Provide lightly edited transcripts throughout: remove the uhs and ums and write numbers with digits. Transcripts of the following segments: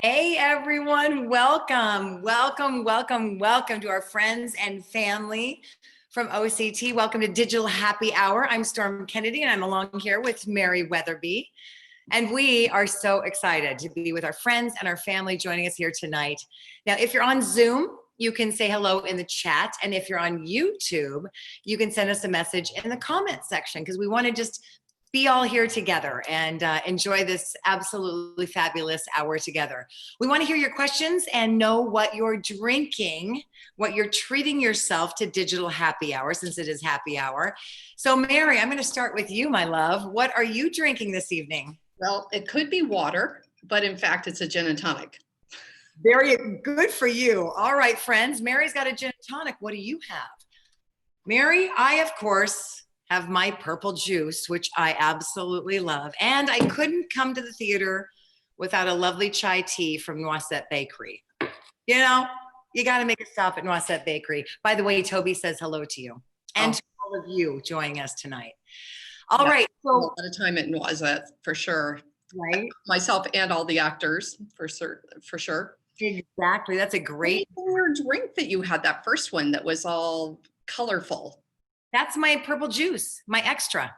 Hey everyone, welcome to our friends and family from OCT. Welcome to Digital Happy Hour. I'm Storm Kennedy and I'm along here with Mary Wetherbee. And we are so excited to be with our friends and our family joining us here tonight. Now, if you're on Zoom, you can say hello in the chat. And if you're on YouTube, you can send us a message in the comment section because we want to just be all here together and enjoy this absolutely fabulous hour together. We want to hear your questions and know what you're drinking, what you're treating yourself to Digital Happy Hour, since it is happy hour. So Mary, I'm going to start with you, my love. What are you drinking this evening? Well, it could be water, but in fact, it's a gin and tonic. Very good for you. All right, friends, Mary's got a gin and tonic. What do you have? Mary, I, of course, have my purple juice, which I absolutely love. And I couldn't come to the theater without a lovely chai tea from Noisette Bakery. You know, you got to make a stop at Noisette Bakery. By the way, Toby says hello to you and to all of you joining us tonight. All right. So a lot of time at Noisette, for sure. Right. Myself and all the actors, for sure. Exactly. That's a great drink that you had, that first one that was all colorful. That's my purple juice, my extra.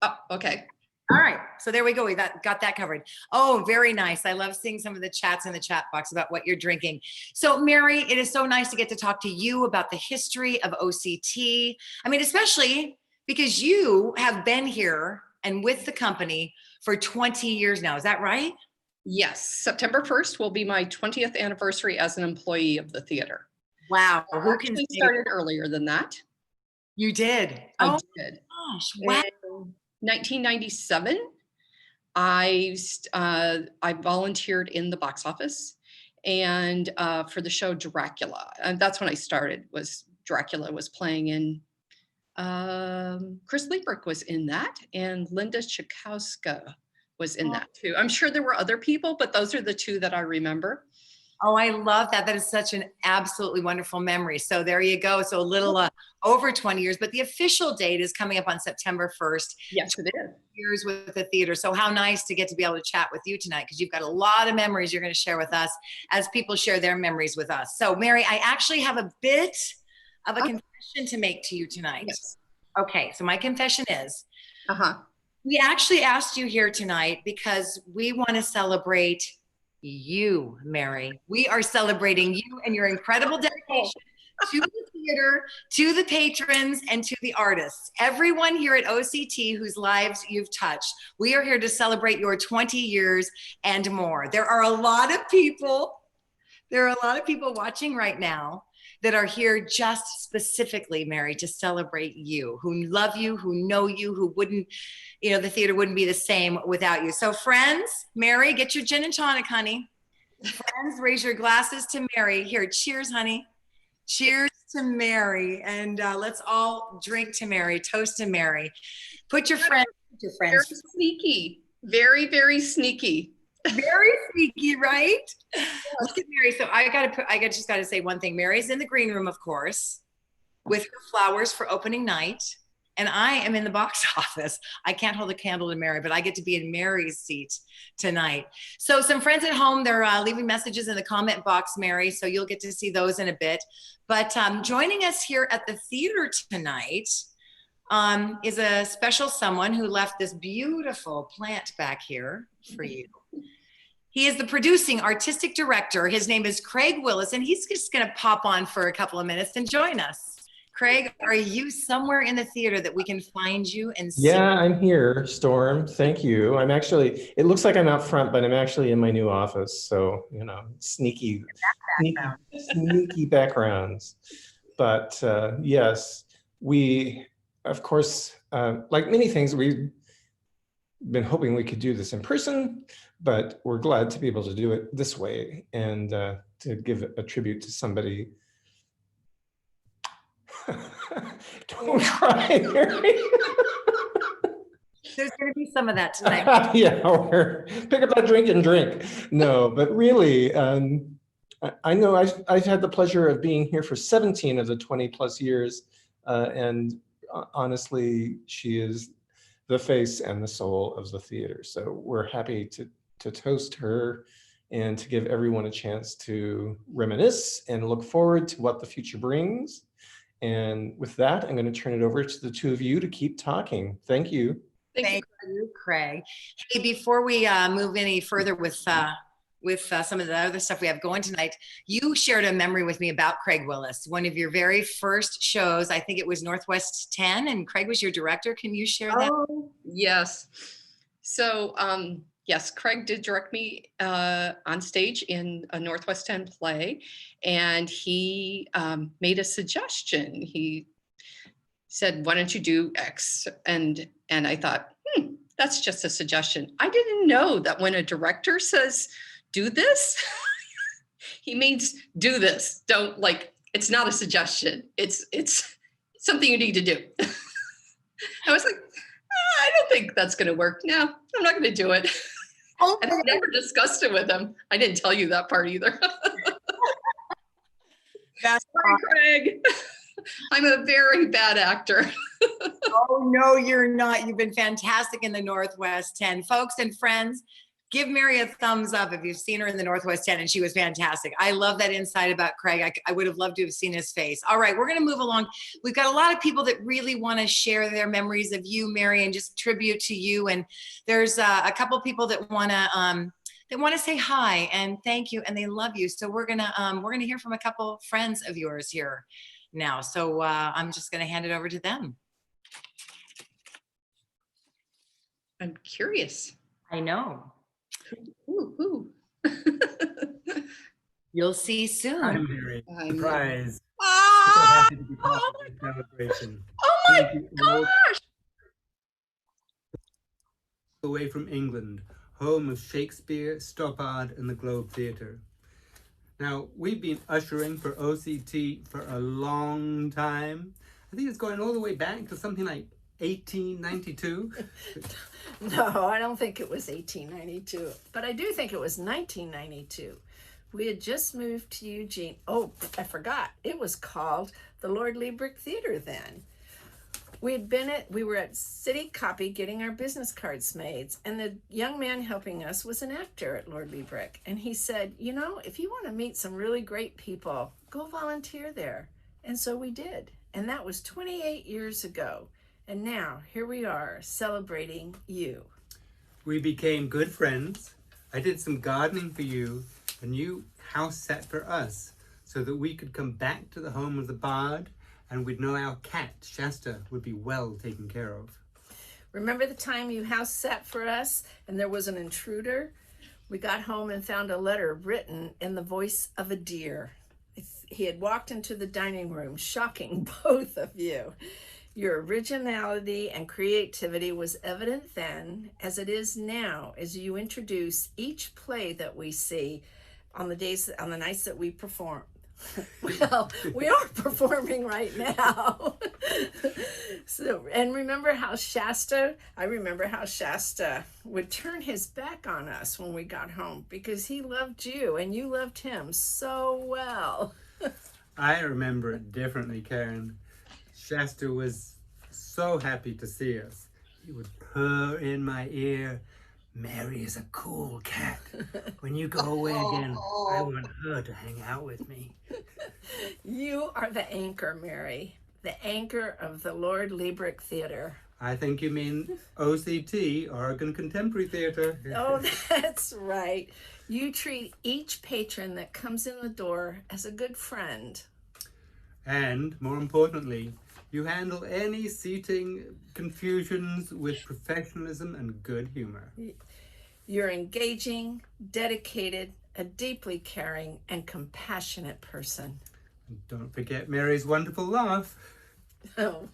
Oh, okay. All right. So there we go. We got that covered. Oh, very nice. I love seeing some of the chats in the chat box about what you're drinking. So Mary, it is so nice to get to talk to you about the history of OCT. I mean, especially because you have been here and with the company for 20 years now. Is that right? Yes. September 1st will be my 20th anniversary as an employee of the theater. Wow. Who can started earlier than that? You did? I did. Gosh, wow. In 1997, I volunteered in the box office and for the show Dracula. And that's when I started, was Dracula was playing in, Chris Liebrick was in that, and Linda Chakowska was in that too. I'm sure there were other people, but those are the two that I remember. Oh, I love that. That is such an absolutely wonderful memory. So there you go. So a little over 20 years, but the official date is coming up on September 1st. Yes, it is. Years with the theater. So how nice to get to be able to chat with you tonight, because you've got a lot of memories you're going to share with us as people share their memories with us. So Mary, I actually have a bit of a confession to make to you tonight. Yes. Okay. So my confession is, we actually asked you here tonight because we want to celebrate you, Mary. We are celebrating you and your incredible dedication to the theater, to the patrons, and to the artists. Everyone here at OCT whose lives you've touched, we are here to celebrate your 20 years and more. There are a lot of people watching right now that are here just specifically, Mary, to celebrate you, who love you, who know you, who wouldn't, the theater wouldn't be the same without you. So friends, Mary, get your gin and tonic, honey. Friends, raise your glasses to Mary. Here, cheers, honey. Cheers to Mary. And let's all drink to Mary, toast to Mary. Put your friends. Very sneaky. Very, very sneaky. Very sneaky, right? Look at Mary. So I just gotta say one thing. Mary's in the green room, of course, with her flowers for opening night. And I am in the box office. I can't hold a candle to Mary, but I get to be in Mary's seat tonight. So some friends at home, they're leaving messages in the comment box, Mary, so you'll get to see those in a bit. But joining us here at the theater tonight is a special someone who left this beautiful plant back here for you. He is the producing artistic director. His name is Craig Willis, and he's just gonna pop on for a couple of minutes and join us. Craig, are you somewhere in the theater that we can find you and see? Yeah, I'm here, Storm. Thank you. I'm actually, it looks like I'm out front, but I'm actually in my new office. So, sneaky backgrounds. But yes, we, of course, like many things, we've been hoping we could do this in person, but we're glad to be able to do it this way and to give a tribute to somebody. Don't cry, Mary. There's going to be some of that tonight. Yeah, or pick up that drink and drink. No, but really, I know I've had the pleasure of being here for 17 of the 20 plus years. And honestly, she is the face and the soul of the theater. So we're happy to toast her and to give everyone a chance to reminisce and look forward to what the future brings. And with that, I'm going to turn it over to the two of you to keep talking. Thank you. Thank you, Craig. Hey, before we move any further with some of the other stuff we have going tonight, you shared a memory with me about Craig Willis. One of your very first shows, I think it was Northwest 10, and Craig was your director. Can you share that? Oh, yes. So, yes, Craig did direct me on stage in a Northwest 10 play, and he made a suggestion. He said, "Why don't you do X?" And I thought, that's just a suggestion. I didn't know that when a director says, "Do this," he means do this. Don't it's not a suggestion. It's something you need to do. I was like, I don't think that's going to work. No, I'm not going to do it. Oh, and I never discussed it with him. I didn't tell you that part either. That's sorry, Craig. I'm a very bad actor. Oh, no, you're not. You've been fantastic in the Northwest 10. Folks and friends, give Mary a thumbs up if you've seen her in the Northwest 10, and she was fantastic. I love that insight about Craig. I would have loved to have seen his face. All right, we're going to move along. We've got a lot of people that really want to share their memories of you, Mary, and just tribute to you. And there's a couple people that want to say hi and thank you, and they love you. So we're gonna hear from a couple friends of yours here now. So I'm just going to hand it over to them. I'm curious. I know. Ooh. You'll see soon. Hi, Mary. Surprise. Ah! So happy to be part of this celebration. Oh my gosh! Away from England, home of Shakespeare, Stoppard, and the Globe Theatre. Now, we've been ushering for OCT for a long time. I think it's going all the way back to something like 1892. No, I don't think it was 1892, but I do think it was 1992. We had just moved to Eugene. Oh, I forgot. It was called the Lord Liebrick Theater then. We were at City Copy getting our business cards made, and the young man helping us was an actor at Lord Liebrick. And he said, if you want to meet some really great people, go volunteer there. And so we did. And that was 28 years ago. And now here we are celebrating you. We became good friends. I did some gardening for you, and you house sat for us. so that we could come back to the home of the bard and we'd know our cat, Shasta, would be well taken care of. Remember the time you house sat for us and there was an intruder? We got home and found a letter written in the voice of a deer. He had walked into the dining room, shocking both of you. Your originality and creativity was evident then, as it is now, as you introduce each play that we see on the nights that we perform. Well, we are performing right now. And remember how I remember how Shasta would turn his back on us when we got home because he loved you and you loved him so well. I remember it differently, Karen. Shasta was so happy to see us. He would purr in my ear, "Mary is a cool cat. When you go away again, I want her to hang out with me." You are the anchor, Mary, the anchor of the Lord Liebrick Theater. I think you mean OCT, Oregon Contemporary Theater. Oh, that's right. You treat each patron that comes in the door as a good friend. And, more importantly, you handle any seating confusions with professionalism and good humor. You're engaging, dedicated, a deeply caring, and compassionate person. And don't forget Mary's wonderful laugh. Oh,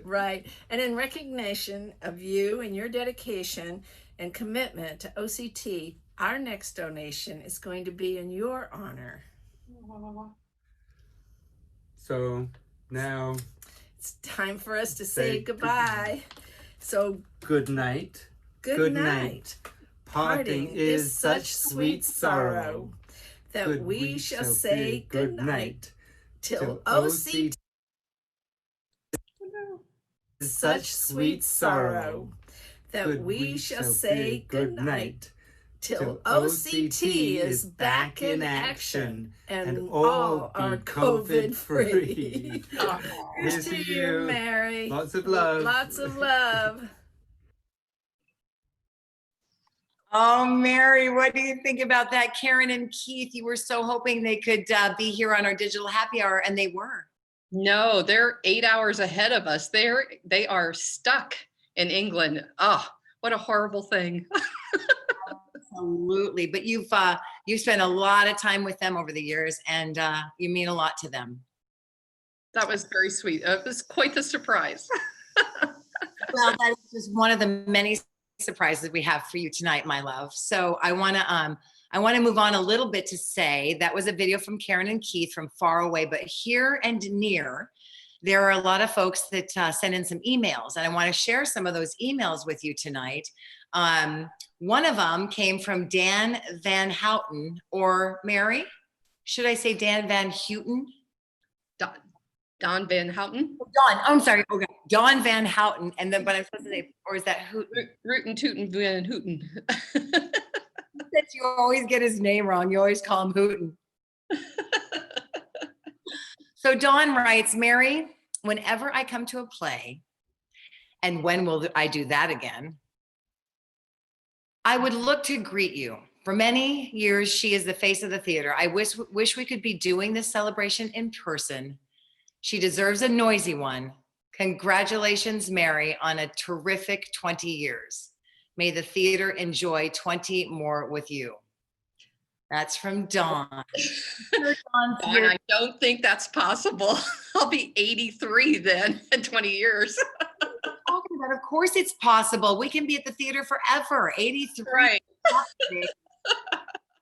right. And in recognition of you and your dedication and commitment to OCT, our next donation is going to be in your honor. So now it's time for us to say goodbye. So good night. Good night. Parting is such sweet sorrow that we shall say good night till OCT. Such sweet sorrow that we shall say good night till OCT is back in action and all are COVID free. Here's to you, Mary. Lots of love. Lots of love. Oh, Mary, what do you think about that? Karen and Keith, you were so hoping they could be here on our digital happy hour, and they were. No, they're 8 hours ahead of us. They are stuck in England. Oh, what a horrible thing. Absolutely. But you've spent a lot of time with them over the years, and you mean a lot to them. That was very sweet. It was quite the surprise. Well, that is just one of the many surprises we have for you tonight, my love. So I want to move on a little bit to say that was a video from Karen and Keith from far away, but here and near, there are a lot of folks that send in some emails, and I want to share some of those emails with you tonight. One of them came from Dan Van Houten, or Mary, should I say Dan Van Houten? Don Van Houten. Don, I'm sorry. Okay. Don Van Houten. And then, but I'm supposed to say, or is that Houten? Rootin' Tootin' Van Houten. That you always get his name wrong. You always call him Hooten. So Don writes, Mary, whenever I come to a play, and when will I do that again? I would look to greet you. For many years, she is the face of the theater. I wish we could be doing this celebration in person. She deserves a noisy one. Congratulations, Mary, on a terrific 20 years. May the theater enjoy 20 more with you. That's from Dawn. Dawn, I don't think that's possible. I'll be 83 then in 20 years. Talking about, of course it's possible. We can be at the theater forever. 83. Right.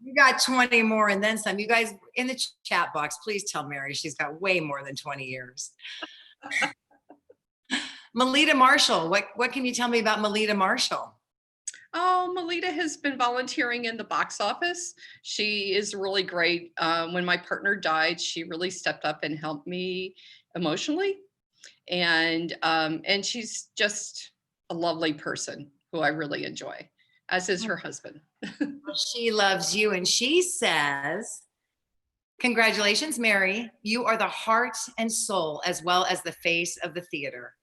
You got 20 more and then some. You guys in the chat box, please tell Mary she's got way more than 20 years. Melita Marshall, what can you tell me about Melita Marshall? Oh, Melita has been volunteering in the box office. She is really great. When my partner died, she really stepped up and helped me emotionally. And she's just a lovely person who I really enjoy, as is her husband. She loves you, and she says, congratulations, Mary. You are the heart and soul as well as the face of the theater.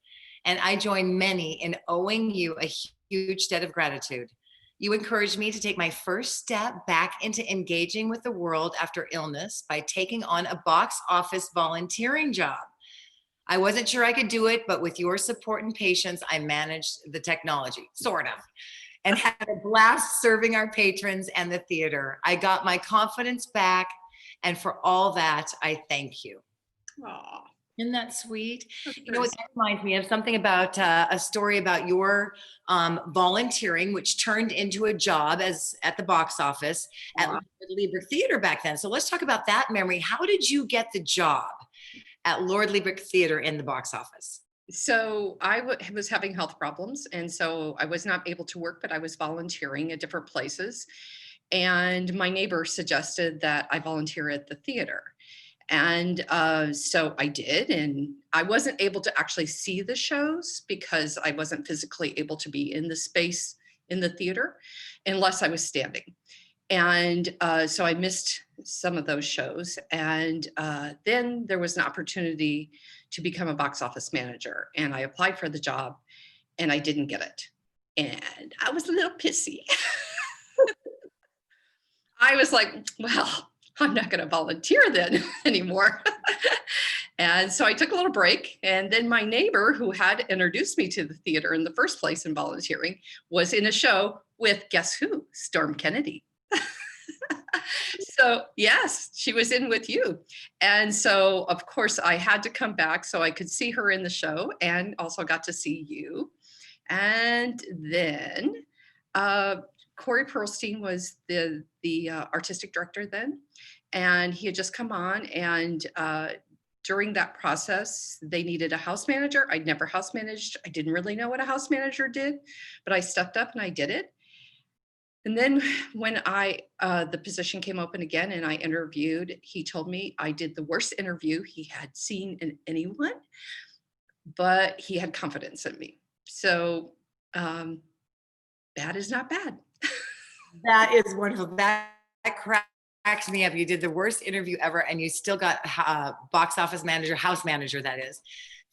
And I join many in owing you a huge debt of gratitude. You encouraged me to take my first step back into engaging with the world after illness by taking on a box office volunteering job. I wasn't sure I could do it, but with your support and patience, I managed the technology, sort of, and had a blast serving our patrons and the theater. I got my confidence back, and for all that, I thank you. Aw, Isn't that sweet? that's You know what, very that reminds me of something about a story about your volunteering, which turned into a job as at the box office at Wow. Lieber Theater back then. So let's talk about that memory. How did you get the job at Lord Lieber Theater in the box office? So I was having health problems, and so I was not able to work, but I was volunteering at different places. And my neighbor suggested that I volunteer at the theater. And so I did, and I wasn't able to actually see the shows because I wasn't physically able to be in the space in the theater unless I was standing. And so I missed some of those shows. And then there was an opportunity to become a box office manager. And I applied for the job and I didn't get it. And I was a little pissy. I was like, well, I'm not going to volunteer then anymore. And so I took a little break. And then my neighbor, who had introduced me to the theater in the first place in volunteering, was in a show with, guess who? Storm Kennedy. So yes, she was in with you. And so of course I had to come back so I could see her in the show and also got to see you. And then Corey Pearlstein was the artistic director then, and he had just come on, and during that process, they needed a house manager. I'd never house managed. I didn't really know what a house manager did, but I stepped up and I did it. And then when the position came open again and I interviewed, he told me I did the worst interview he had seen in anyone, but he had confidence in me. So bad is not bad. That is wonderful. That cracks me up. You did the worst interview ever and you still got box office manager, house manager, that is.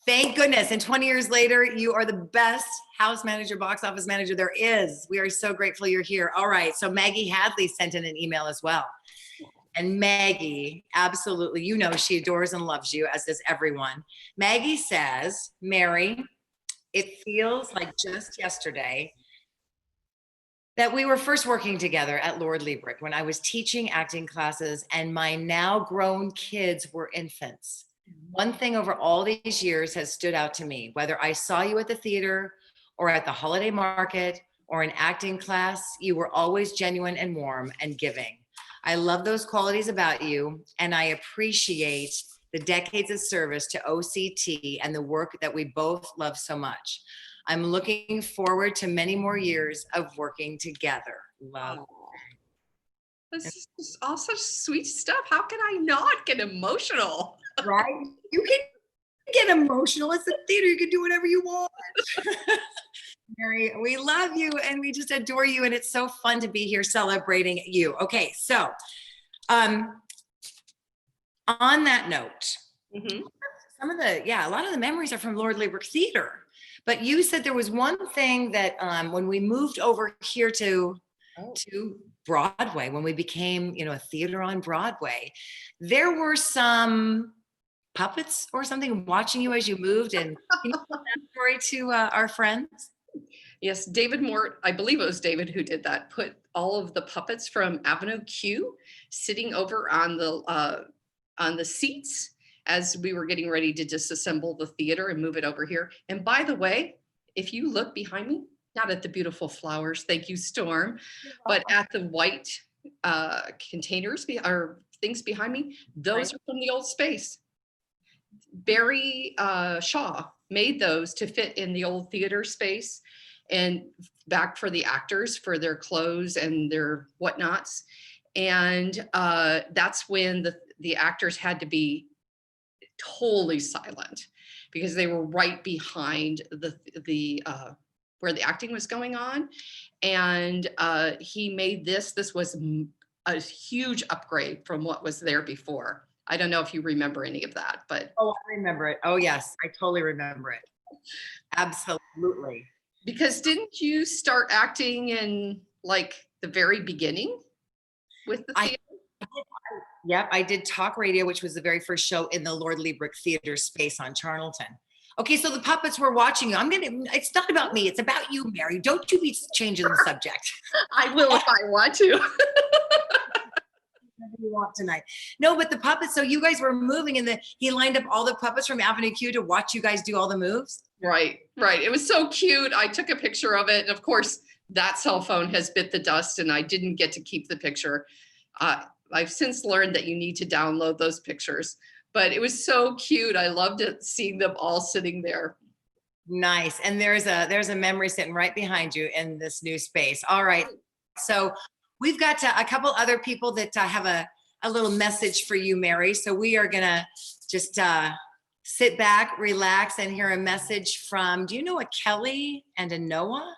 Thank goodness. And 20 years later, you are the best house manager, box office manager there is. We are so grateful you're here. All right. So Maggie Hadley sent in an email as well. And Maggie, absolutely, you know, she adores and loves you, as does everyone. Maggie says, Mary, it feels like just yesterday that we were first working together at Lord Lieber when I was teaching acting classes and my now grown kids were infants. One thing over all these years has stood out to me, whether I saw you at the theater or at the holiday market or in acting class, you were always genuine and warm and giving. I love those qualities about you, and I appreciate the decades of service to OCT and the work that we both love so much. I'm looking forward to many more years of working together. Love. This is all such sweet stuff. How can I not get emotional? Right? You can get emotional. It's the theater. You can do whatever you want. Mary, we love you and we just adore you. And it's so fun to be here celebrating you. Okay, so on that note, some of the, a lot of the memories are from Lord Lieber Theater. But you said there was one thing that when we moved over here to Broadway, when we became, a theater on Broadway, there were some puppets or something watching you as you moved. And can you tell that story to our friends? Yes, David Mort, I believe it was David who did that, put all of the puppets from Avenue Q sitting over on the seats as we were getting ready to disassemble the theater and move it over here. And by the way, if you look behind me, not at the beautiful flowers, thank you, Storm, but at the white containers or things behind me, those are from the old space. Barry Shaw made those to fit in the old theater space and back for the actors for their clothes and their whatnots. And that's when the actors had to be totally silent because they were right behind the where the acting was going on. And he made this was a huge upgrade from what was there before. I don't know if you remember any of that, but. Oh, I remember it. Oh yes, I totally remember it. Absolutely. Because didn't you start acting in like the very beginning with the theater? Yep, I did talk radio, which was the very first show in the Lord Liebrick Theater space on Charlton. Okay, so the puppets were watching you. It's not about me, it's about you, Mary. Don't you be changing the subject. I will if I want to. You want tonight. No, but the puppets, so you guys were moving and he lined up all the puppets from Avenue Q to watch you guys do all the moves. Right. It was so cute. I took a picture of it. And of course, that cell phone has bit the dust and I didn't get to keep the picture. I've since learned that you need to download those pictures, but it was so cute. I loved it, seeing them all sitting there. Nice. And there's a memory sitting right behind you in this new space. All right. So we've got a couple other people that have a little message for you, Mary. So we are going to just sit back, relax, and hear a message from, do you know a Kelly and a Noah?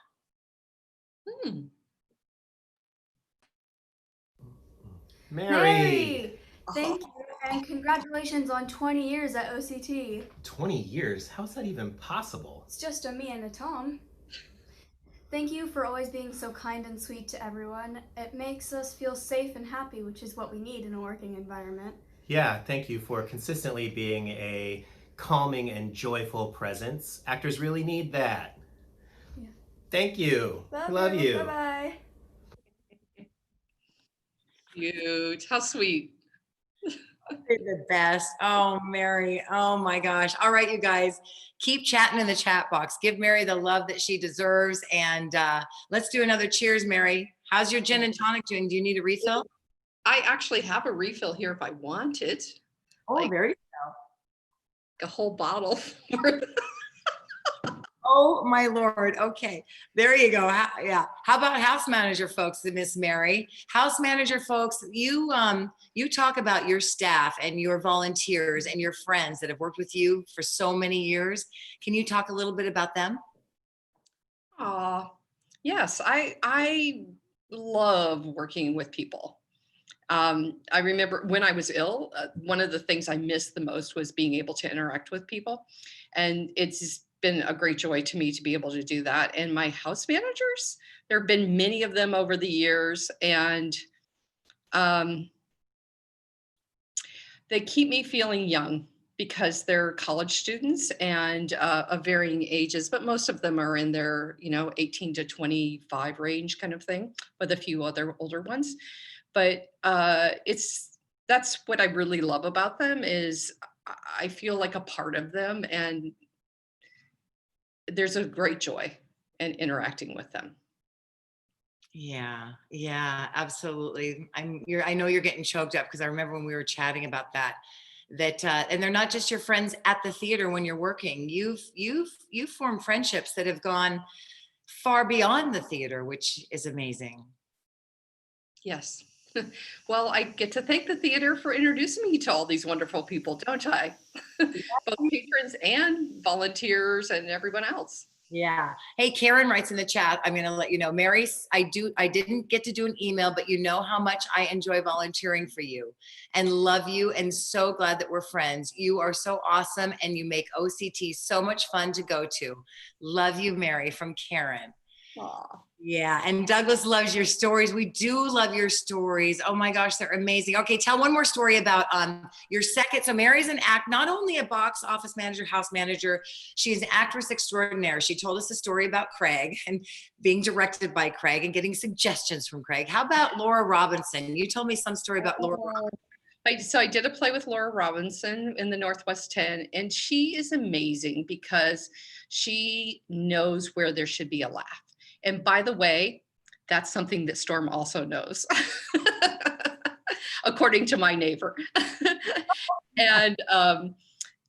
Mary, thank you and congratulations on 20 years at OCT. 20 years? How's that even possible? It's just a me and a Tom. Thank you for always being so kind and sweet to everyone. It makes us feel safe and happy, which is what we need in a working environment. Yeah, thank you for consistently being a calming and joyful presence. Actors really need that. Yeah. Thank you. Love you. Bye-bye. Cute. How sweet. You're the best. Oh, Mary. Oh my gosh. All right, you guys, keep chatting in the chat box. Give Mary the love that she deserves. And let's do another cheers, Mary. How's your gin and tonic doing? Do you need a refill? I actually have a refill here if I want it. Oh, there you A whole bottle. Oh my Lord. Okay. There you go. Yeah. How about house manager folks, Miss Mary? House manager folks, you talk about your staff and your volunteers and your friends that have worked with you for so many years. Can you talk a little bit about them? Yes, I love working with people. I remember when I was ill, one of the things I missed the most was being able to interact with people. And it's been a great joy to me to be able to do that. And my house managers, there have been many of them over the years, and they keep me feeling young because they're college students and of varying ages, but most of them are in their 18 to 25 range kind of thing, with a few other older ones. But that's what I really love about them, is I feel like a part of them, and there's a great joy in interacting with them. Yeah, absolutely. I know you're getting choked up because I remember when we were chatting about that, and they're not just your friends at the theater when you're working. You've formed friendships that have gone far beyond the theater, which is amazing. Yes. Well, I get to thank the theater for introducing me to all these wonderful people, don't I? Both patrons and volunteers and everyone else. Yeah. Hey, Karen writes in the chat, I'm going to let you know, Mary, I didn't get to do an email, but you know how much I enjoy volunteering for you and love you and so glad that we're friends. You are so awesome and you make OCT so much fun to go to. Love you, Mary, from Karen. Aww. Yeah, and Douglas loves your stories. We do love your stories. Oh my gosh, they're amazing. Okay, tell one more story about your second. So Mary's not only a box office manager, house manager, she's an actress extraordinaire. She told us a story about Craig and being directed by Craig and getting suggestions from Craig. How about Laura Robinson? You told me some story about Laura Robinson. So I did a play with Laura Robinson in the Northwest 10, and she is amazing because she knows where there should be a laugh. And by the way, that's something that Storm also knows, according to my neighbor. And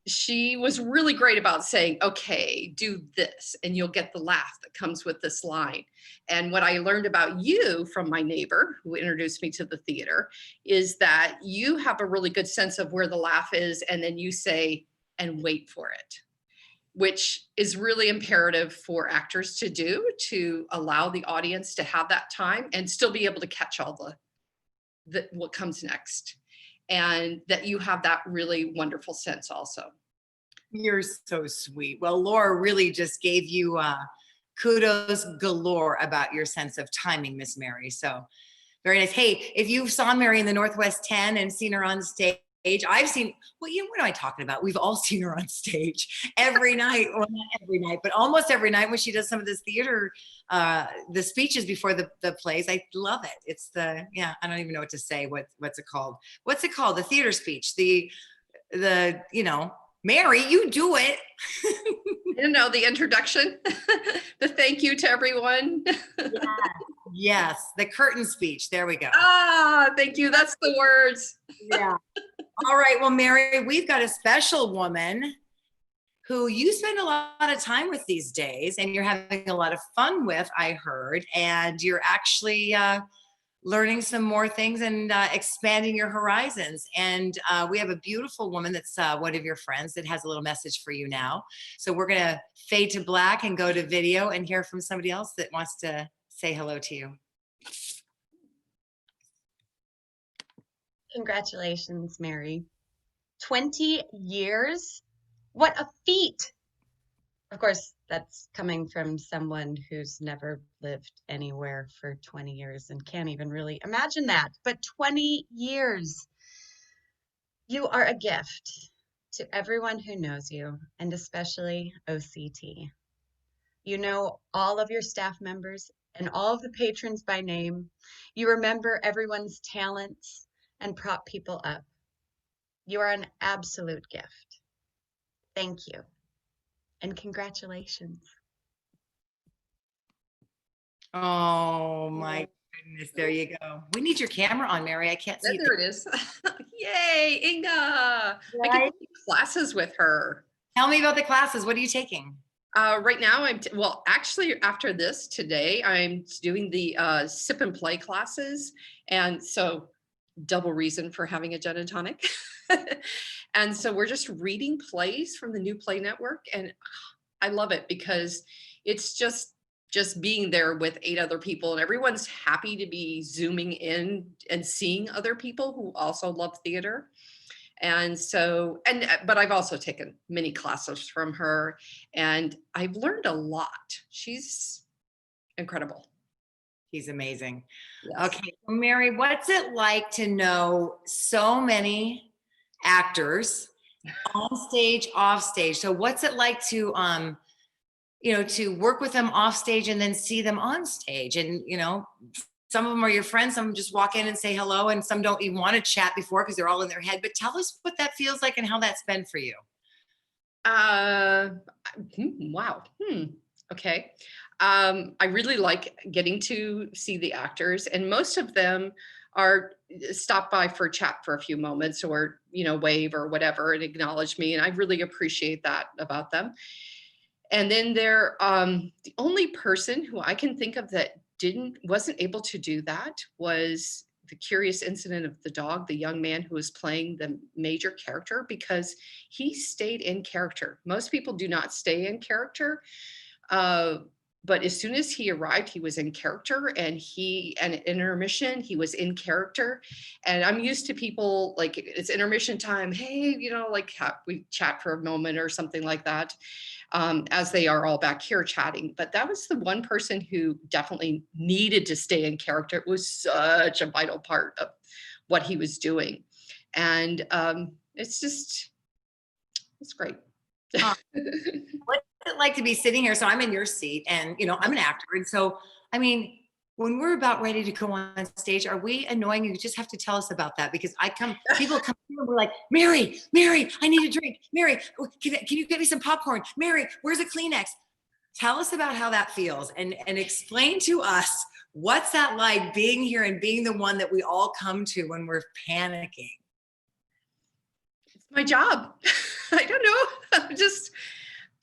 she was really great about saying, okay, do this, and you'll get the laugh that comes with this line. And what I learned about you from my neighbor who introduced me to the theater is that you have a really good sense of where the laugh is, and then you say, and wait for it, which is really imperative for actors to do, to allow the audience to have that time and still be able to catch all the what comes next. And that you have that really wonderful sense also. You're so sweet. Well, Laura really just gave you kudos galore about your sense of timing, Miss Mary. So very nice. Hey, if you saw Mary in the Northwest 10 and seen her on stage, I've seen, well, what am I talking about? We've all seen her on stage every night, well, not every night, but almost every night when she does some of this theater, the speeches before the plays. I love it. It's I don't even know what to say. What's it called? What's it called? The theater speech, Mary, you do it. The introduction, the thank you to everyone. Yes, the curtain speech. There we go. Thank you. That's the words. Yeah. All right. Well, Mary, we've got a special woman who you spend a lot of time with these days, and you're having a lot of fun with, I heard, and you're actually learning some more things and expanding your horizons. And we have a beautiful woman that's one of your friends that has a little message for you now. So we're going to fade to black and go to video and hear from somebody else that wants to say hello to you. Congratulations, Mary. 20 years? What a feat! Of course, that's coming from someone who's never lived anywhere for 20 years and can't even really imagine that. But 20 years. You are a gift to everyone who knows you, and especially OCT. You know all of your staff members and all of the patrons by name. You remember everyone's talents and prop people up. You are an absolute gift. Thank you. And congratulations. Oh my goodness, there you go. We need your camera on, Mary. I can't see There it is. Yay, Inga. I Right? can take classes with her. Tell me about the classes. What are you taking? Right now, actually, after this today, I'm doing the sip and play classes. And so double reason for having a gin and tonic. And so we're just reading plays from the New Play Network. And I love it because it's just being there with 8 other people, and everyone's happy to be zooming in and seeing other people who also love theater. And so, but I've also taken many classes from her, and I've learned a lot. She's incredible. She's amazing. Yes. Okay, Mary, what's it like to know so many actors on stage, off stage? So what's it like to, to work with them off stage and then see them on stage? And, some of them are your friends, some just walk in and say hello, and some don't even want to chat before because they're all in their head. But tell us what that feels like and how that's been for you. Wow. Okay. I really like getting to see the actors, and most of them are stop by for chat for a few moments or, wave or whatever and acknowledge me. And I really appreciate that about them. And then they're the only person who I can think of that wasn't able to do that was the curious incident of the dog, the young man who was playing the major character, because he stayed in character. Most people do not stay in character. But as soon as he arrived, he was in character, and at intermission, he was in character. And I'm used to people like it's intermission time. Hey, we chat for a moment or something like that, as they are all back here chatting. But that was the one person who definitely needed to stay in character. It was such a vital part of what he was doing. And it's great. What's it like to be sitting here? So I'm in your seat, and I'm an actor, and so when we're about ready to go on stage, are we annoying? You just have to tell us about that, because people come here and we're like, Mary, I need a drink. Mary, can you get me some popcorn? Mary, where's a Kleenex? Tell us about how that feels, and explain to us what's that like being here and being the one that we all come to when we're panicking. It's my job. I don't know.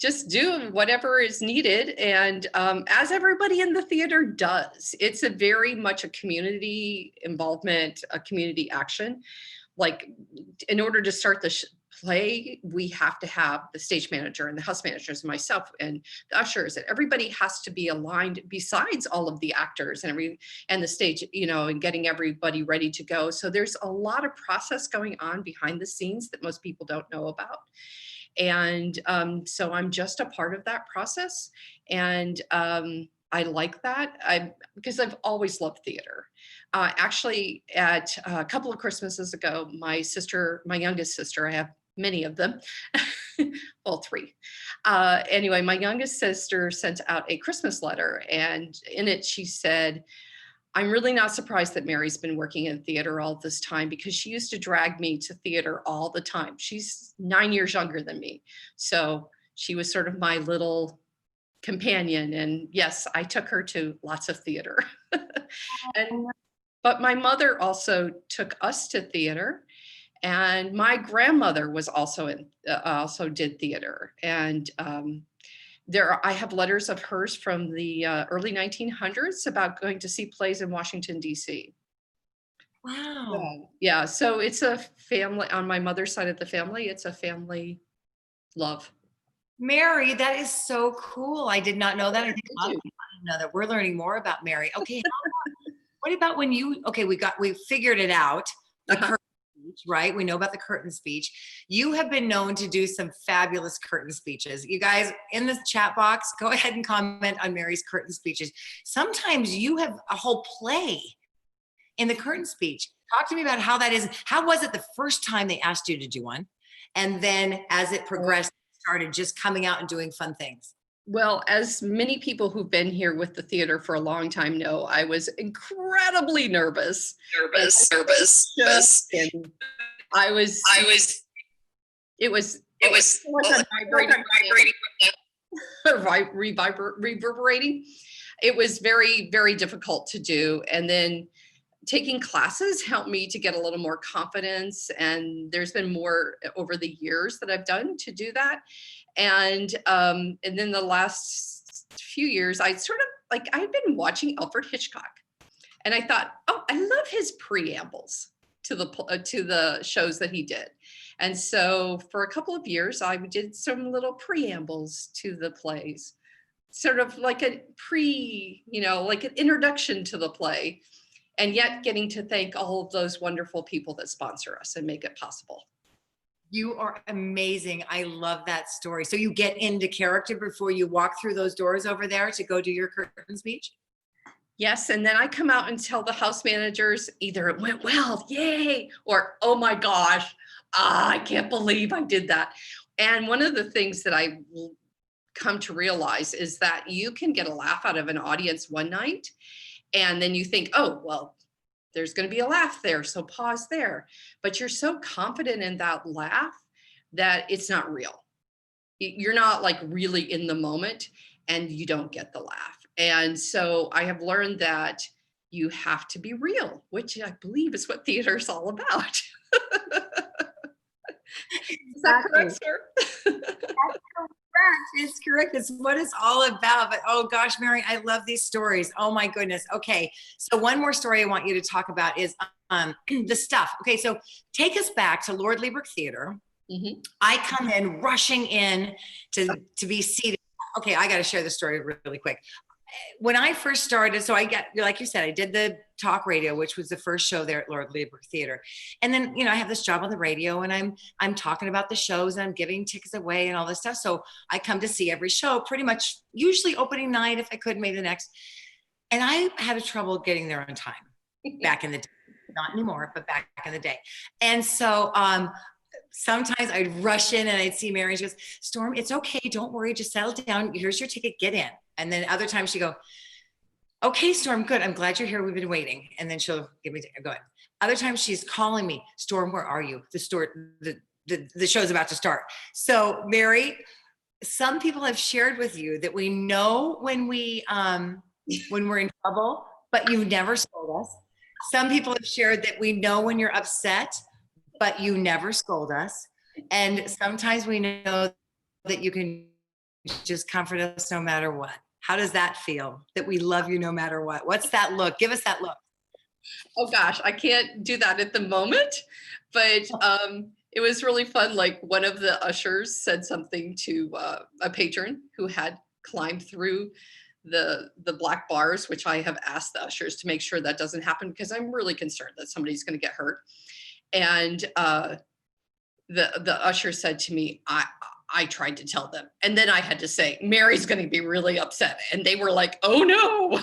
Just do whatever is needed. And as everybody in the theater does, it's a very much a community involvement, a community action. Like, in order to start the play, we have to have the stage manager and the house managers and myself and the ushers, and everybody has to be aligned besides all of the actors and the stage, and getting everybody ready to go. So there's a lot of process going on behind the scenes that most people don't know about. And so I'm just a part of that process. And I like that because I've always loved theater. Actually, at a couple of Christmases ago, my youngest sister, I have many of them, well, 3. Anyway, my youngest sister sent out a Christmas letter, and in it she said, "I'm really not surprised that Mary's been working in theater all this time, because she used to drag me to theater all the time." She's 9 years younger than me. So she was sort of my little companion. And yes, I took her to lots of theater. But my mother also took us to theater. And my grandmother was also did theater. And I have letters of hers from the early 1900s about going to see plays in Washington, D.C. Wow. Yeah. So it's a family on my mother's side of the family. It's a family love. Mary, that is so cool. I did not know that. I think a lot of people didn't know that. We're learning more about Mary. Okay. What about when we figured it out, the curtain speech, right? We know about the curtain speech. You have been known to do some fabulous curtain speeches. You guys in the chat box, go ahead and comment on Mary's curtain speeches. Sometimes you have a whole play in the curtain speech. Talk to me about how that is. How was it the first time they asked you to do one? And then as it progressed, started just coming out and doing fun things. Well, as many people who've been here with the theater for a long time know, I was incredibly nervous. And it was reverberating. It was very, very difficult to do. And then taking classes helped me to get a little more confidence. And there's been more over the years that I've done to do that. And then the last few years, I'd been watching Alfred Hitchcock, and I thought, oh, I love his preambles to the shows that he did. And so for a couple of years, I did some little preambles to the plays, sort of like like an introduction to the play, and yet getting to thank all of those wonderful people that sponsor us and make it possible. You are amazing. I love that story. So you get into character before you walk through those doors over there to go do your curtain speech? Yes, and then I come out and tell the house managers either it went well, yay, or oh my gosh, I can't believe I did that. And one of the things that I come to realize is that you can get a laugh out of an audience one night, and then you think, oh, well, there's going to be a laugh there, so pause there. But you're so confident in that laugh that it's not real. You're not like really in the moment, and you don't get the laugh. And so I have learned that you have to be real, which I believe is what theater is all about. Is that correct, sir? It's correct. It's what it's all about. But oh gosh, Mary, I love these stories. Oh my goodness. Okay. So one more story I want you to talk about is the stuff. Okay. So take us back to Lord Liebrecht Theater. Mm-hmm. I come in rushing in to be seated. Okay. I got to share the story really quick. When I first started, so like you said, I did the talk radio, which was the first show there at Lord Liebrecht Theater. And then, I have this job on the radio, and I'm talking about the shows, and I'm giving tickets away and all this stuff. So I come to see every show pretty much, usually opening night, if I could, maybe the next. And I had a trouble getting there on time back in the day. Not anymore, but back in the day. And so, sometimes I'd rush in and I'd see Mary, and she goes, Storm, it's okay. Don't worry. Just settle down. Here's your ticket. Get in. And then other times she'd go, okay, Storm, good. I'm glad you're here. We've been waiting. And then she'll give me, go ahead. Other times she's calling me, Storm, where are you? The show's about to start. So Mary, some people have shared with you that we know when we're in trouble, but you never scold us. Some people have shared that we know when you're upset, but you never scold us. And sometimes we know that you can just comfort us no matter what. How does that feel, that we love you no matter what? What's that look? Give us that look. Oh gosh, I can't do that at the moment, but it was really fun. Like one of the ushers said something to a patron who had climbed through the black bars, which I have asked the ushers to make sure that doesn't happen, because I'm really concerned that somebody's going to get hurt. And the usher said to me, I tried to tell them. And then I had to say, Mary's going to be really upset. And they were like, oh no.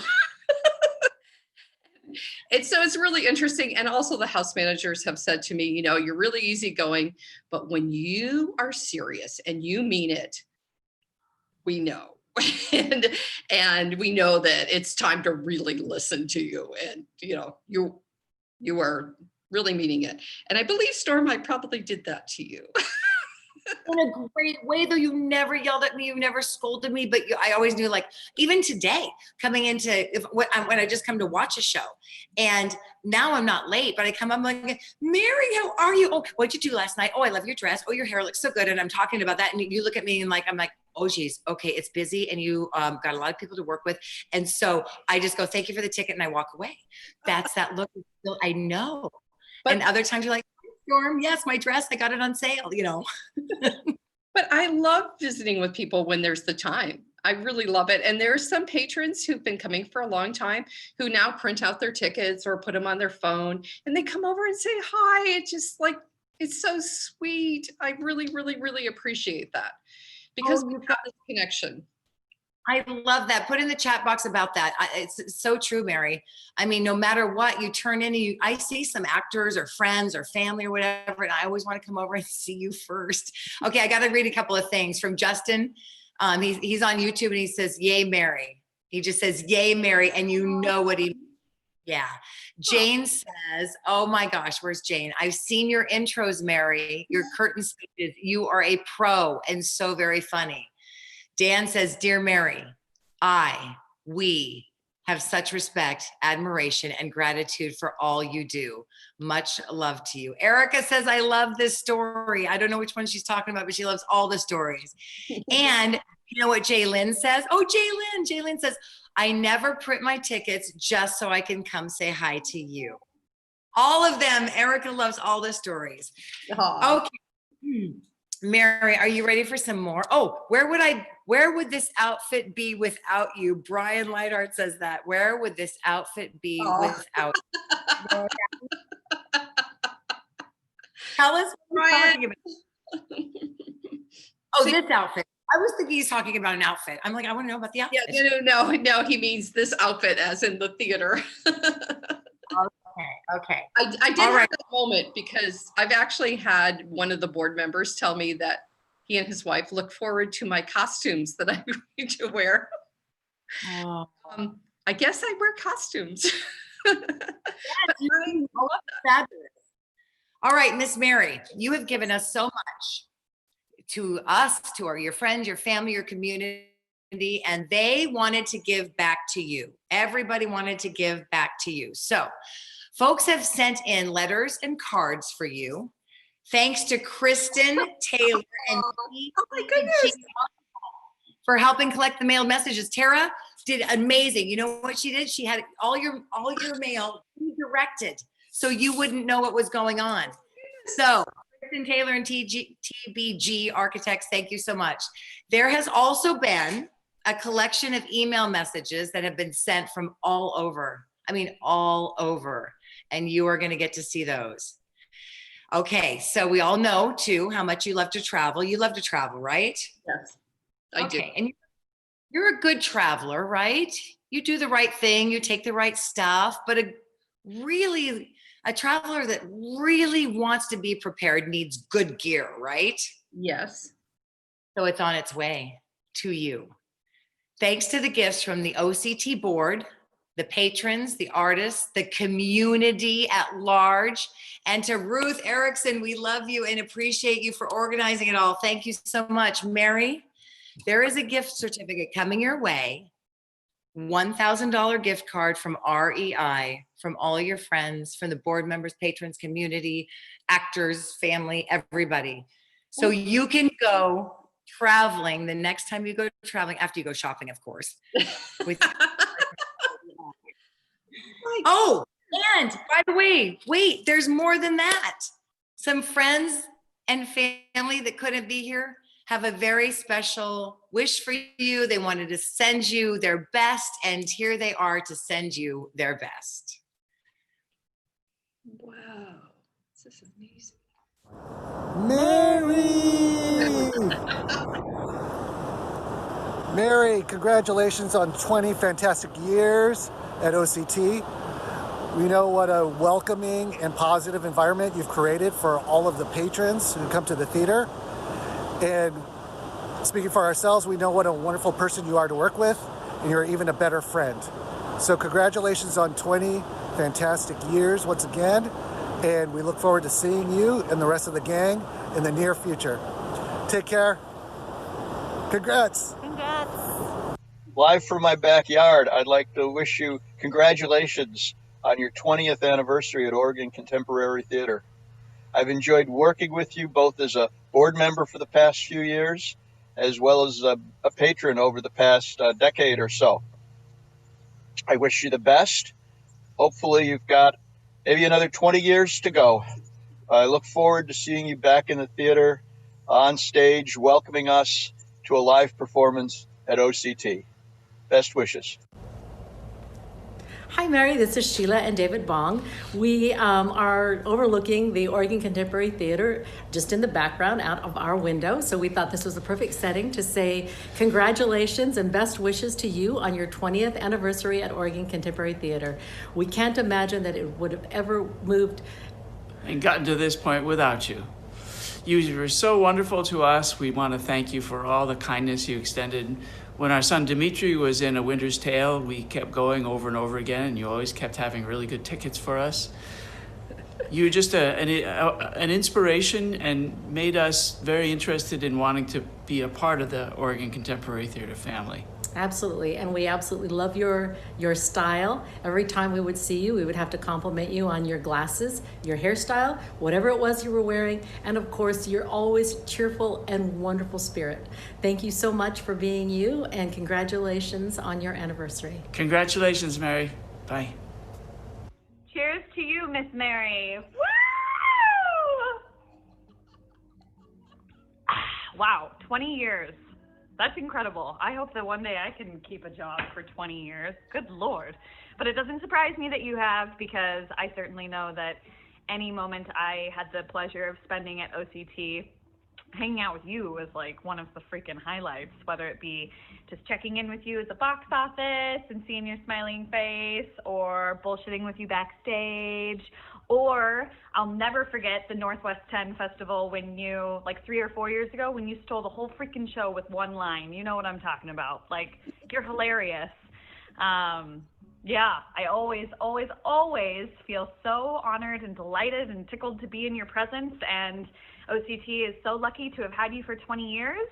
And so it's really interesting. And also the house managers have said to me, you know, you're really easygoing, but when you are serious and you mean it, we know. and we know that it's time to really listen to you. And, you know, you are really meaning it. And I believe, Storm, I probably did that to you. In a great way, though. You never yelled at me, you never scolded me, but I always knew, like, even today, coming into when I just come to watch a show, and now I'm not late, but I come up, I'm like, Mary, how are you? Oh, what'd you do last night? Oh, I love your dress. Oh, your hair looks so good. And I'm talking about that, and you look at me and I'm like, oh geez, okay, it's busy, and you got a lot of people to work with, and so I just go, thank you for the ticket, and I walk away. That's that look. I know. But, and other times you're like, Storm, yes, my dress, I got it on sale, you know. But I love visiting with people when there's the time. I really love it. And there are some patrons who've been coming for a long time who now print out their tickets or put them on their phone, and they come over and say hi. It's just like, it's so sweet. I really, really, really appreciate that, because we have this connection. I love that. Put in the chat box about that. It's so true, Mary. I mean, no matter what you turn in, I see some actors or friends or family or whatever, and I always want to come over and see you first. Okay, I got to read a couple of things from Justin. He's on YouTube, and he says, yay, Mary. He just says, yay, Mary, and you know what he means. Yeah. Jane says, oh my gosh, where's Jane? I've seen your intros, Mary, your curtain speeches. You are a pro and so very funny. Dan says, dear Mary, we have such respect, admiration, and gratitude for all you do. Much love to you. Erica says, I love this story. I don't know which one she's talking about, but she loves all the stories. And you know what Jaylyn says? Oh, Jaylyn says, I never print my tickets just so I can come say hi to you. All of them. Erica loves all the stories. Aww. Okay. Mary, are you ready for some more? Oh, where would this outfit be without you? Brian Lightheart says that. Where would this outfit be without you? Tell us what you're talking about. Oh, this outfit. I was thinking he's talking about an outfit. I'm like, I want to know about the outfit. Yeah, no, he means this outfit as in the theater. Okay. I did have that moment, because I've actually had one of the board members tell me that he and his wife look forward to my costumes that I'm going to wear. Oh. I guess I wear costumes. Yes, you love fabulous. All right, Miss Mary, you have given us so much to us, to your friends, your family, your community, and they wanted to give back to you. Everybody wanted to give back to you. So folks have sent in letters and cards for you. Thanks to Kristen Taylor and for helping collect the mailed messages. Tara did amazing. You know what she did? She had all your mail redirected so you wouldn't know what was going on. So Kristen Taylor and TBG Architects, thank you so much. There has also been a collection of email messages that have been sent from all over. I mean, all over. And you are going to get to see those. Okay, so we all know too how much you love to travel. You love to travel, right? Yes, I do. And you're a good traveler, right? You do the right thing, you take the right stuff, but a traveler that really wants to be prepared needs good gear, right? Yes. So it's on its way to you. Thanks to the gifts from the OCT board, the patrons, the artists, the community at large, and to Ruth Erickson, we love you and appreciate you for organizing it all. Thank you so much. Mary, there is a gift certificate coming your way, $1,000 gift card from REI, from all your friends, from the board members, patrons, community, actors, family, everybody. So you can go traveling the next time you go traveling, after you go shopping, of course. Oh, and by the way, wait, there's more than that. Some friends and family that couldn't be here have a very special wish for you. They wanted to send you their best, and here they are to send you their best. Wow, this is amazing. Mary! Mary, congratulations on 20 fantastic years at OCT. We know what a welcoming and positive environment you've created for all of the patrons who come to the theater. And speaking for ourselves, we know what a wonderful person you are to work with, and you're even a better friend. So congratulations on 20 fantastic years once again, and we look forward to seeing you and the rest of the gang in the near future. Take care. Congrats. Congrats. Live from my backyard, I'd like to wish you congratulations on your 20th anniversary at Oregon Contemporary Theater. I've enjoyed working with you both as a board member for the past few years, as well as a patron over the past decade or so. I wish you the best. Hopefully you've got maybe another 20 years to go. I look forward to seeing you back in the theater, on stage, welcoming us to a live performance at OCT. Best wishes. Hi, Mary. This is Sheila and David Bong. We are overlooking the Oregon Contemporary Theater just in the background out of our window. So we thought this was the perfect setting to say congratulations and best wishes to you on your 20th anniversary at Oregon Contemporary Theater. We can't imagine that it would have ever moved and gotten to this point without you. You were so wonderful to us. We want to thank you for all the kindness you extended. When our son Dimitri was in A Winter's Tale, we kept going over and over again, and you always kept having really good tickets for us. You were just an inspiration and made us very interested in wanting to be a part of the Oregon Contemporary Theater family. Absolutely, and we absolutely love your style. Every time we would see you, we would have to compliment you on your glasses, your hairstyle, whatever it was you were wearing, and of course, your always cheerful and wonderful spirit. Thank you so much for being you, and congratulations on your anniversary. Congratulations, Mary. Bye. Cheers to you, Miss Mary. Woo! Wow, 20 years. That's incredible. I hope that one day I can keep a job for 20 years. Good Lord. But it doesn't surprise me that you have, because I certainly know that any moment I had the pleasure of spending at OCT, hanging out with you was like one of the freaking highlights, whether it be just checking in with you at the box office and seeing your smiling face, or bullshitting with you backstage, or I'll never forget the Northwest 10 Festival when you, like 3 or 4 years ago, when you stole the whole freaking show with one line. You know what I'm talking about. Like, you're hilarious. Yeah, I always feel so honored and delighted and tickled to be in your presence, and OCT is so lucky to have had you for 20 years.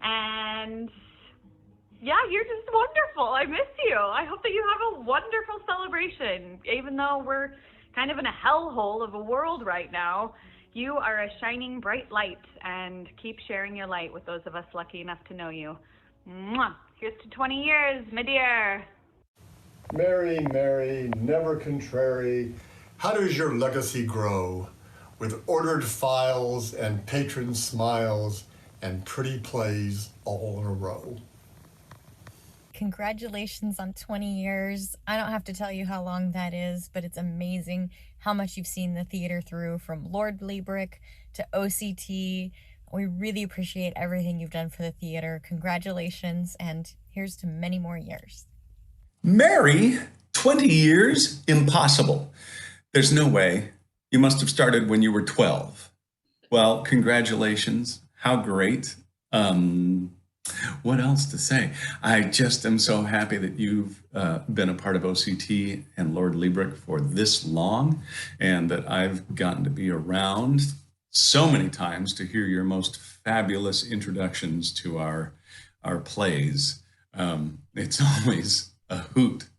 And yeah, you're just wonderful. I miss you. I hope that you have a wonderful celebration. Even though we're kind of in a hellhole of a world right now, you are a shining bright light, and keep sharing your light with those of us lucky enough to know you. Mwah. Here's to 20 years, my dear. Mary, Mary, never contrary, how does your legacy grow? With ordered files and patron smiles and pretty plays all in a row. Congratulations on 20 years. I don't have to tell you how long that is, but it's amazing how much you've seen the theater through, from Lord Liebrick to OCT. We really appreciate everything you've done for the theater. Congratulations, and here's to many more years. Mary, 20 years? Impossible. There's no way. You must have started when you were 12. Well, congratulations. How great. What else to say? I just am so happy that you've been a part of OCT and Lord Liebrick for this long, and that I've gotten to be around so many times to hear your most fabulous introductions to our plays. It's always a hoot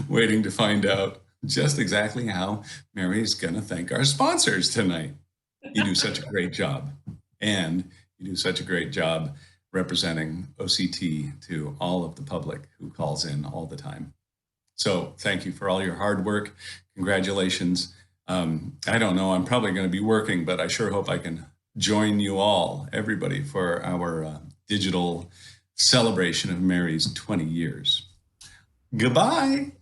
waiting to find out just exactly how Mary's gonna thank our sponsors tonight. You do such a great job, and you do such a great job representing OCT to all of the public who calls in all the time. So thank you for all your hard work. Congratulations. I don't know, I'm probably going to be working, but I sure hope I can join you all, everybody, for our digital celebration of Mary's 20 years. Goodbye.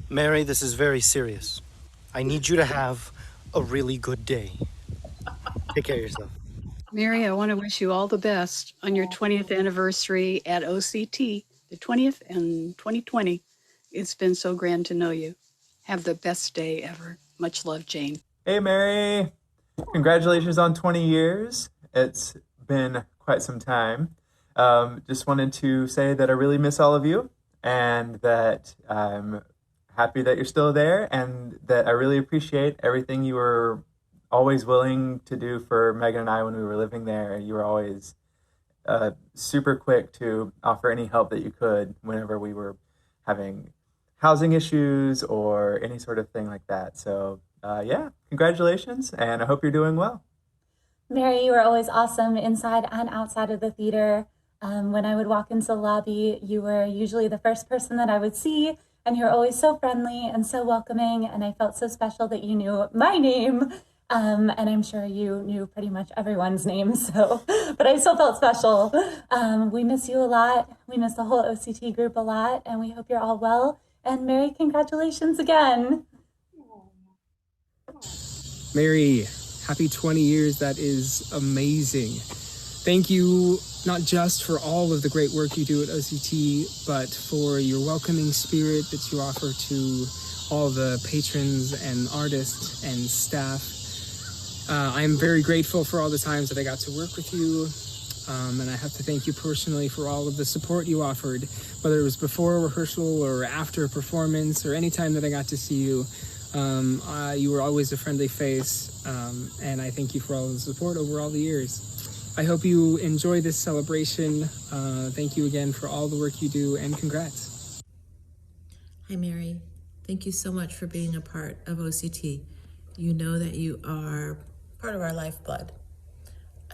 Mary, this is very serious. I need you to have a really good day. Take care of yourself. Mary, I want to wish you all the best on your 20th anniversary at OCT, the 20th in 2020. It's been so grand to know you. Have the best day ever. Much love, Jane. Hey, Mary. Congratulations on 20 years. It's been quite some time. Just wanted to say that I really miss all of you and that I'm happy that you're still there and that I really appreciate everything you were always willing to do for Megan and I when we were living there. You were always super quick to offer any help that you could whenever we were having housing issues or any sort of thing like that. So yeah, congratulations, and I hope you're doing well. Mary, you were always awesome inside and outside of the theater. When I would walk into the lobby, you were usually the first person that I would see, and you were always so friendly and so welcoming, and I felt so special that you knew my name. And I'm sure you knew pretty much everyone's name, so, but I still felt special. We miss you a lot. We miss the whole OCT group a lot, and we hope you're all well. And Mary, congratulations again. Mary, happy 20 years. That is amazing. Thank you not just for all of the great work you do at OCT, but for your welcoming spirit that you offer to all the patrons and artists and staff. I'm very grateful for all the times that I got to work with you, and I have to thank you personally for all of the support you offered, whether it was before a rehearsal or after a performance or any time that I got to see you. You were always a friendly face, and I thank you for all the support over all the years. I hope you enjoy this celebration. Thank you again for all the work you do, and congrats. Hi, Mary. Thank you so much for being a part of OCT. You know that you are part of our lifeblood.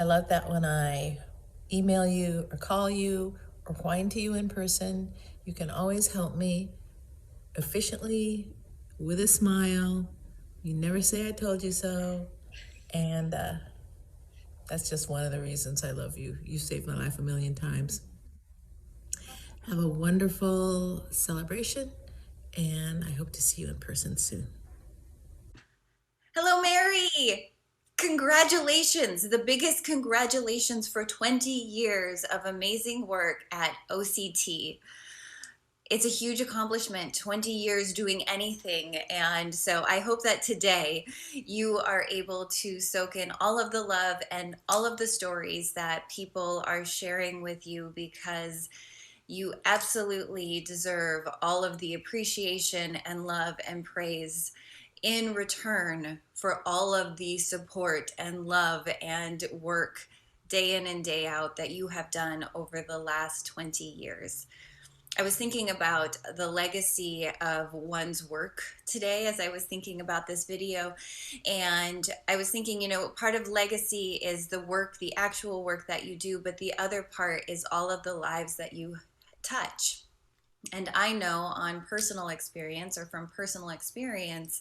I love that when I email you or call you or whine to you in person, you can always help me efficiently with a smile. You never say I told you so. And that's just one of the reasons I love you. You saved my life a million times. Have a wonderful celebration, and I hope to see you in person soon. Hello, Mary. Congratulations. The biggest congratulations for 20 years of amazing work at OCT. It's a huge accomplishment, 20 years doing anything. And so I hope that today you are able to soak in all of the love and all of the stories that people are sharing with you, because you absolutely deserve all of the appreciation and love and praise in return for all of the support and love and work day in and day out that you have done over the last 20 years. I was thinking about the legacy of one's work today as I was thinking about this video. And I was thinking, you know, part of legacy is the work, the actual work that you do, but the other part is all of the lives that you touch. And I know on personal experience or from personal experience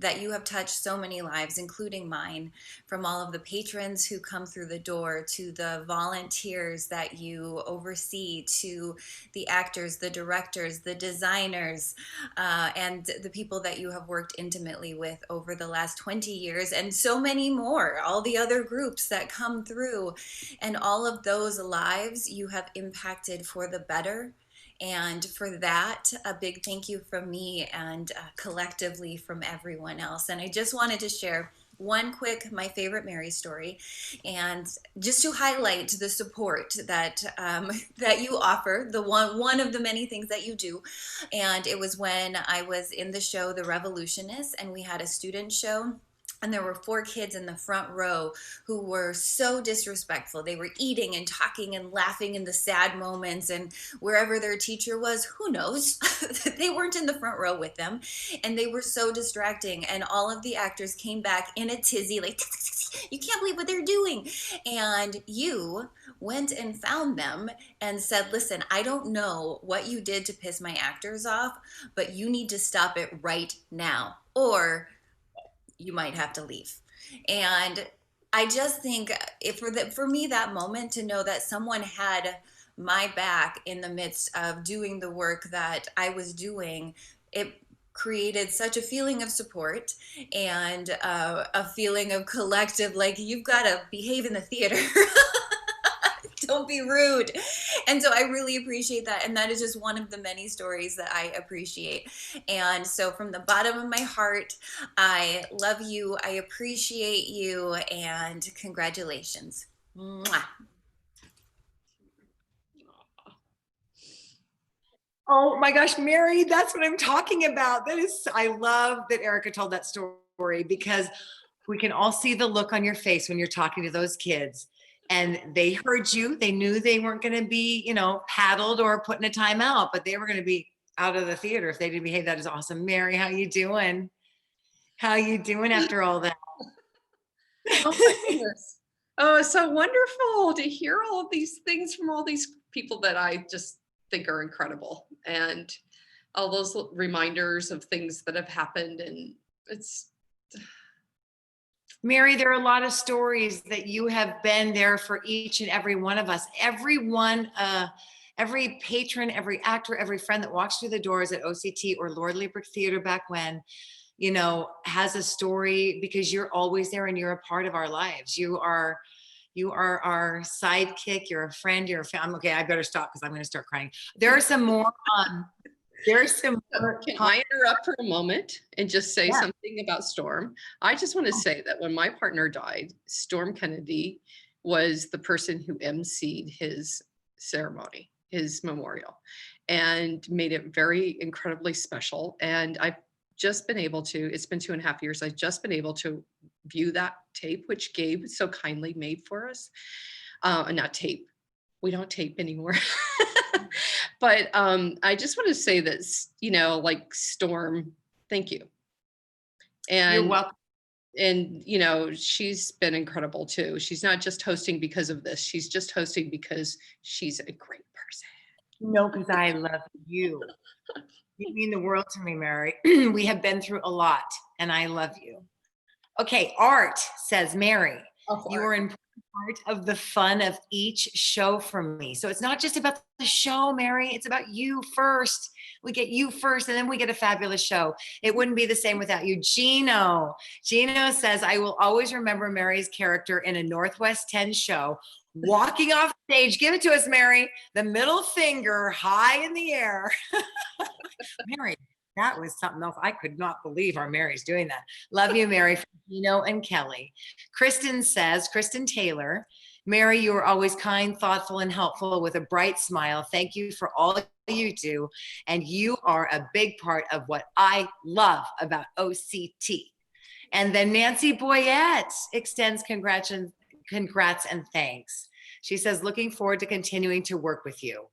that you have touched so many lives, including mine, from all of the patrons who come through the door, to the volunteers that you oversee, to the actors, the directors, the designers, and the people that you have worked intimately with over the last 20 years, and so many more, all the other groups that come through. And all of those lives you have impacted for the better. And for that, a big thank you from me and collectively from everyone else. And I just wanted to share one quick, my favorite Mary story, and just to highlight the support that that you offer, the one of the many things that you do. And it was when I was in the show The Revolutionists, and we had a student show. And there were 4 kids in the front row who were so disrespectful. They were eating and talking and laughing in the sad moments, and wherever their teacher was, who knows? They weren't in the front row with them, and they were so distracting. And all of the actors came back in a tizzy, like, you can't believe what they're doing. And you went and found them and said, listen, I don't know what you did to piss my actors off, but you need to stop it right now, or you might have to leave. And I just think for me, that moment to know that someone had my back in the midst of doing the work that I was doing, it created such a feeling of support and a feeling of collective, like, you've got to behave in the theater. Don't be rude. And so I really appreciate that. And that is just one of the many stories that I appreciate. And so from the bottom of my heart, I love you. I appreciate you. And congratulations. Mwah. Oh my gosh, Mary, that's what I'm talking about. I love that Erica told that story, because we can all see the look on your face when you're talking to those kids. And they heard you. They knew they weren't going to be, paddled or put in a timeout, but they were going to be out of the theater if they didn't behave. That is awesome. Mary, how you doing? How you doing after all that? Oh my goodness. Oh, it's so wonderful to hear all of these things from all these people that I just think are incredible, and all those reminders of things that have happened. And it's, Mary, there are a lot of stories that you have been there for each and every one of us. Everyone, every patron, every actor, every friend that walks through the doors at OCT or Lord Liebrick Theater back when, has a story, because you're always there and you're a part of our lives. You are our sidekick. You're a friend. You're a family. Okay, I better stop because I'm going to start crying. There are some more. Can I interrupt for a moment and just say something about Storm? I just want to say that when my partner died, Storm Kennedy was the person who emceed his ceremony, his memorial, and made it very incredibly special. And I've just been able to, it's been 2.5 years, I've just been able to view that tape, which Gabe so kindly made for us. Not tape. We don't tape anymore. But I just want to say that, like, Storm, thank you. And you're welcome. And, she's been incredible too. She's not just hosting because of this. She's just hosting because she's a great person. No, because I love you. You mean the world to me, Mary. We have been through a lot, and I love you. Okay, Art says, Mary, you are an important part of the fun of each show for me. So it's not just about the show, Mary. It's about you first. We get you first, and then we get a fabulous show. It wouldn't be the same without you. Gino says, I will always remember Mary's character in a Northwest 10 show, walking off stage. Give it to us, Mary. The middle finger high in the air. Mary, that was something else. I could not believe our Mary's doing that. Love you, Mary, from Gino and Kelly. Kristen Taylor, Mary, you are always kind, thoughtful, and helpful with a bright smile. Thank you for all you do. And you are a big part of what I love about OCT. And then Nancy Boyette extends congrats and thanks. She says, looking forward to continuing to work with you.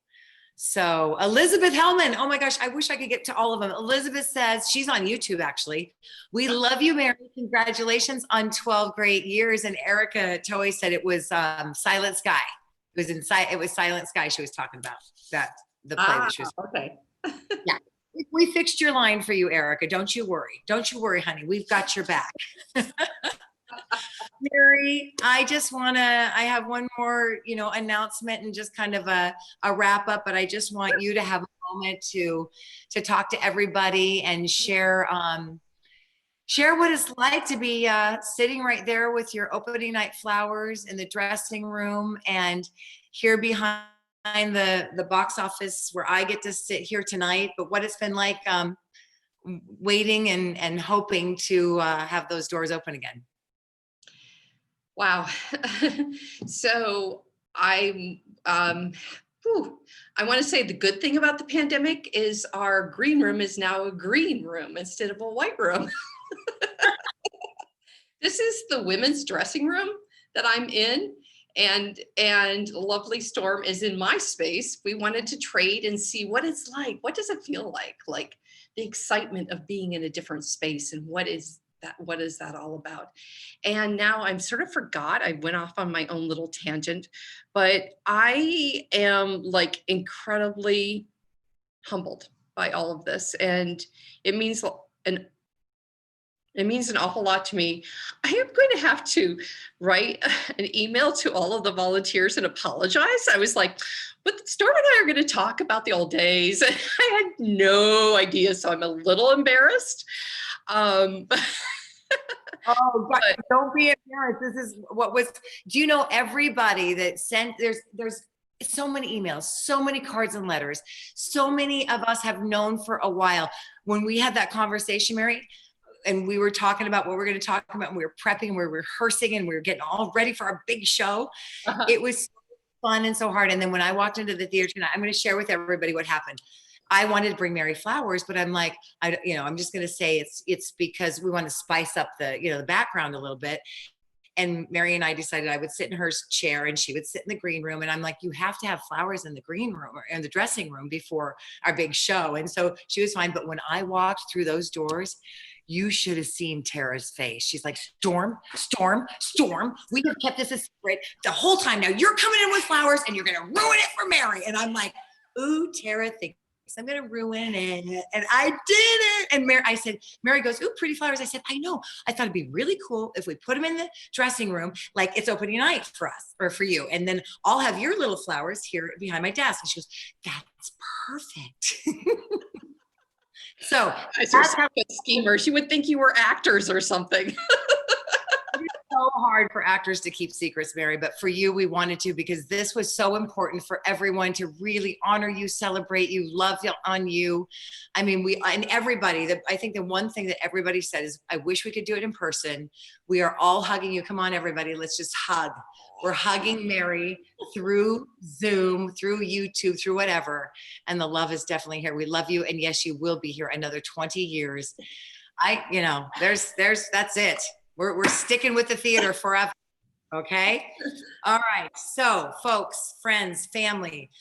So Elizabeth Hellman, oh my gosh, I wish I could get to all of them. Elizabeth says, she's on YouTube actually. We love you, Mary. Congratulations on 12 great years. And Erica Toy said it was Silent Sky. It was Silent Sky she was talking about, the play that she was. Okay. Yeah. We fixed your line for you, Erica. Don't you worry. Don't you worry, honey. We've got your back. Mary, I have one more, announcement and just kind of a wrap up, but I just want you to have a moment to talk to everybody and share what it's like to be sitting right there with your opening night flowers in the dressing room, and here behind the box office where I get to sit here tonight, but what it's been like waiting and hoping to have those doors open again. Wow. So I want to say the good thing about the pandemic is our green room is now a green room instead of a white room. This is the women's dressing room that I'm in, and lovely Storm is in my space. We wanted to trade and see what it's like. What does it feel like the excitement of being in a different space, and what is that all about? And now I'm sort of forgot. I went off on my own little tangent, but I am like incredibly humbled by all of this. And it means It means an awful lot to me. I am going to have to write an email to all of the volunteers and apologize. I was like, but Storm and I are going to talk about the old days. I had no idea, so I'm a little embarrassed. Oh, but don't be embarrassed. This is what was, do you know everybody that sent, there's so many emails, so many cards and letters. So many of us have known for a while. When we had that conversation, Mary, and we were talking about what we're going to talk about, and we were prepping, and we were rehearsing, and we were getting all ready for our big show. It was so fun and so hard. And then when I walked into the theater tonight, I'm going to share with everybody what happened. I wanted to bring Mary flowers, but I'm like, I'm just going to say it's because we want to spice up the, the background a little bit. And Mary and I decided I would sit in her chair and she would sit in the green room. And I'm like, you have to have flowers in the green room or in the dressing room before our big show. And so she was fine. But when I walked through those doors, you should have seen Tara's face. She's like, Storm. We have kept this a secret the whole time. Now you're coming in with flowers and you're going to ruin it for Mary. And I'm like, ooh, Tara thinks I'm going to ruin it. And I did it. And Mary goes, ooh, pretty flowers. I said, I know. I thought it'd be really cool if we put them in the dressing room, like it's opening night for us or for you. And then I'll have your little flowers here behind my desk. And she goes, that's perfect. So that's how a schemer. She would think you were actors or something. It's so hard for actors to keep secrets, Mary, but for you, we wanted to, because this was so important for everyone to really honor you, celebrate you, love on you. I mean, and everybody, I think the one thing that everybody said is, I wish we could do it in person. We are all hugging you. Come on, everybody, let's just hug. We're hugging Mary through Zoom, through YouTube, through whatever. And the love is definitely here. We love you. And yes, you will be here another 20 years. That's it. We're sticking with the theater forever. Okay. All right. So folks, friends, family,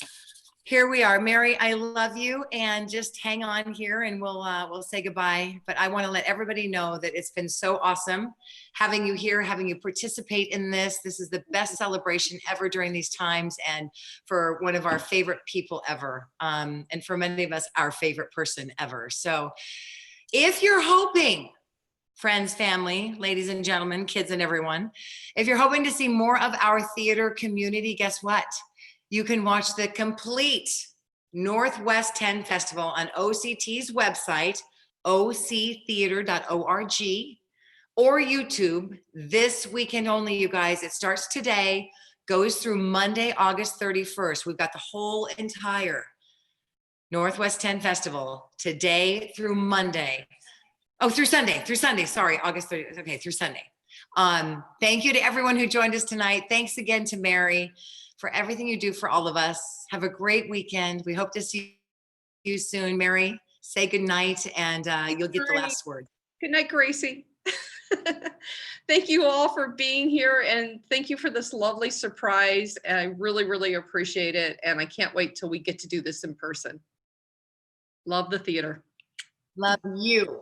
here we are. Mary, I love you, and just hang on here and we'll say goodbye. But I want to let everybody know that it's been so awesome having you here, having you participate in this. This is the best celebration ever during these times, and for one of our favorite people ever. And for many of us, our favorite person ever. So if you're hoping, friends, family, ladies and gentlemen, kids and everyone, if you're hoping to see more of our theater community, guess what? You can watch the complete Northwest 10 Festival on OCT's website, octheater.org, or YouTube this weekend only, you guys. It starts today, goes through Monday, August 31st. We've got the whole entire Northwest 10 Festival today through Monday. Oh, through Sunday, sorry, August 30th. Okay, through Sunday. Thank you to everyone who joined us tonight. Thanks again to Mary for everything you do for all of us. Have a great weekend. We hope to see you soon. Mary, say good night, and you'll get the last word. Good night, Gracie. Thank you all for being here, and thank you for this lovely surprise. And I really, really appreciate it. And I can't wait till we get to do this in person. Love the theater. Love you.